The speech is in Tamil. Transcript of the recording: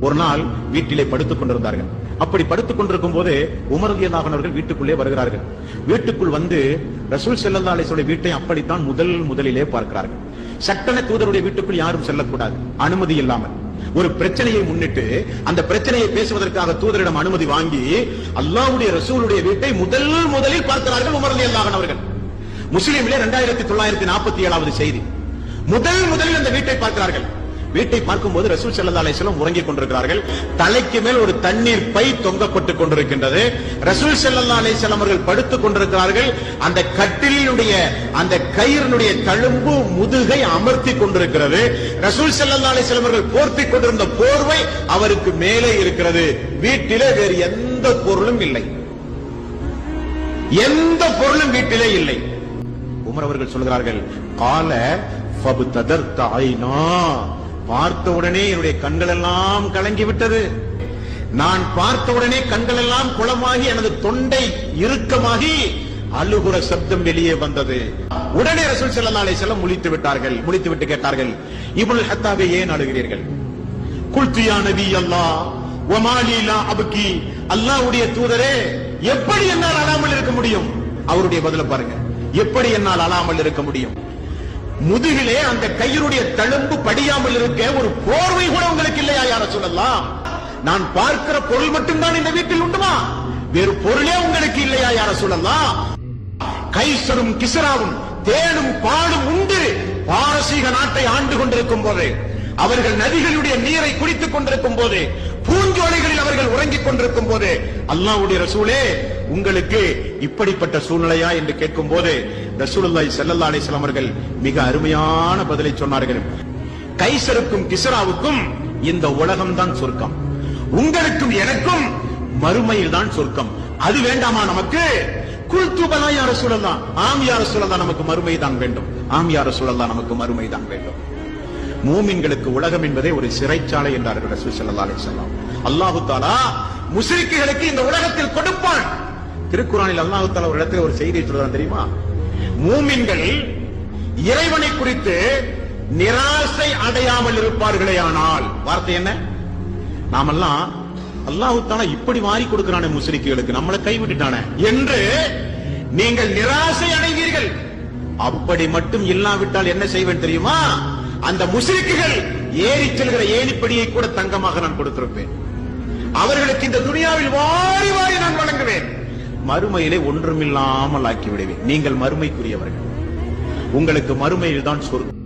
ஒரு நாள் வீட்டிலே படுத்துக் கொண்டிருந்தார்கள். அப்படி படுத்துக் கொண்டிருக்கும் போது உமர் ரலியல்லாஹு அன்ஹு வீட்டுக்குள்ளே வருகிறார்கள். வீட்டுக்குள் வந்து ரசூல் ஸல்லல்லாஹு அலைஹி வஸல்லம் வீட்டை அப்படித்தான் முதலிலே பார்க்கிறார்கள். சட்டன தூதருடைய வீட்டுக்குள் யாரும் செல்லக்கூடாது, அனுமதி இல்லாமல். ஒரு பிரச்சனையை முன்னிட்டு அந்த பிரச்சனையை பேசுவதற்காக தூதரிடம் அனுமதி வாங்கி அல்லாஹ்வுடைய ரசூலுடைய வீட்டை முதலில் பார்க்கிறார்கள் உமர் ரலியல்லாஹு அன்ஹு அவர்கள். முஸ்லிமிலே 2947வது செய்தி. முதலில் அந்த வீட்டை பார்க்கிறார்கள். வீட்டை பார்க்கும் போது ரசூல் ஸல்லல்லாஹு அலைஹி வஸல்லம் உறங்கிக் கொண்டிருக்கிறார்கள். தலைக்கு மேல் ஒரு தண்ணீர் பை தொங்கப்பட்டுக் கொண்டிருக்கின்றது. ரசூல் ஸல்லல்லாஹு அலைஹி வஸல்லம் அவர்கள் படுத்துக் கொண்டிருக்கிறார்கள். அந்த கட்டிலினுடைய அந்த கயிறினுடைய தழும்பு முதுகை அமர்த்தி கொண்டிருக்கிறது. ரசூல் ஸல்லல்லாஹு அலைஹி வஸல்லம் அவர்கள் போர்த்திக் கொண்டிருந்த போர்வை அவருக்கு மேலே இருக்கிறது. வீட்டிலே வேறு எந்த பொருளும் இல்லை, எந்த பொருளும் வீட்டிலே இல்லை. உமர் அவர்கள் சொல்கிறார்கள், கால ஃபப்ததர்த ஐனா, பார்த்த உடனே என்னுடைய கண்கள் எல்லாம் கலங்கி விட்டது. நான் பார்த்த உடனே கண்கள் எல்லாம் குளமாகி எனது தொண்டை இறுக்கமாகி அழுகுற சப்தம் வெளியே வந்தது. உடனே ரசூல் ஸல்லல்லாஹு அலைஹி வஸல்லம் முழித்துவிட்டு கேட்டார்கள், இப்னுல் ஹத்தாபே ஏன் அழுகிறீர்கள்? குல்து யா நபி அல்லாஹ் வமா லீ லா அப்கி, அல்லாஹ்வுடைய தூதரே எப்படி என்னால் அழாமல் இருக்க முடியும்? அவருடைய பதில பாருங்க, எப்படி என்னால் அழாமல் இருக்க முடியும்? முதுகிலே அந்த கயிறுடைய தழும்பு படியாமல் இருக்க ஒரு போர்வை கூட உங்களுக்கு இல்லையா யா ரசூலல்லாஹ்? நான் பார்க்கிற பொருள் மட்டும்தான் இந்த வீட்டில் உண்டுமா? வேறு பொருளே உங்களுக்கு இல்லையா யா ரசூலல்லாஹ்? கைசரும் கிஸ்ராவும் தேனும் பாலும் உண்டு பாரசீக நாட்டை ஆண்டு கொண்டிருக்கும் போது, அவர்கள் நதிகளுடைய நீரை குடித்துக் கொண்டிருக்கும் போது, பூஞ்சோலைகளில் அவர்கள் உறங்கிக் கொண்டிருக்கும் போது, அல்லாஹ்வுடைய ரசூலே உங்களுக்கு இப்படிப்பட்ட சூழ்நிலையா என்று கேட்கும் போது ரசூலுல்லாஹி ஸல்லல்லாஹு அலைஹி வஸல்லம் அவர்கள் மிக அருமையான பதிலை சொன்னார்கள். கைசருக்கும் கிஸ்ராவுக்கும் இந்த உலகம் தான் சொர்க்கம், உங்களுக்கும் எனக்கும் மறுமையில் தான் சொர்க்கம். அது வேண்டாமா நமக்கு? குல்து பலா யா ரசூலல்லாஹ், ஆம் யா ரசூலல்லாஹ், நமக்கு மறுமை தான் வேண்டும். ஆம் யா ரசூலல்லாஹ், நமக்கு மறுமை தான் வேண்டும். மூமின்களுக்கு உலகம் என்பதே ஒரு சிறைச்சாலை என்றார்கள் ரசூல் ஸல்லல்லாஹு அலைஹி வஸல்லம். அல்லாஹ் தஆலா முஸ்லிக்குகளுக்கு இந்த உலகத்தில் கொடுப்பான். திருக்குர்ஆனில் அல்லாஹ் தஆலா ஒரு இடத்தில் ஒரு செய்தியை சொல்றான் தெரியுமா? மூமின்கள் இறைவனை குறித்து நிராசை அடையாமல் இருப்பார்களே ஆனால், வார்த்தை என்ன? நாமெல்லாம் அல்லாஹ் தஆலா இப்படி வாரி கொடுக்கிறானே முஸ்லிக்குகளுக்கு, நம்மளை கைவிட்டுட்டானே என்று நீங்கள் நிராசை அடைவீர்கள். அப்படி மட்டும் இல்லாவிட்டால் என்ன செய்வேன் தெரியுமா? அந்த முஸ்லிக்குகள் ஏறி செல்கிற ஏணிப்படியை கூட தங்கமாக நான் கொடுத்திருப்பேன். அவர்களுக்கு இந்த துனியாவில் வாரி வாரி நான் வழங்குவேன். மறுமையிலே ஒன்றுமில்லாமல் ஆக்கி விடுவேன். நீங்கள் மறுமைக்குரியவர்கள், உங்களுக்கு மறுமையில் தான் சொர்க்கம்.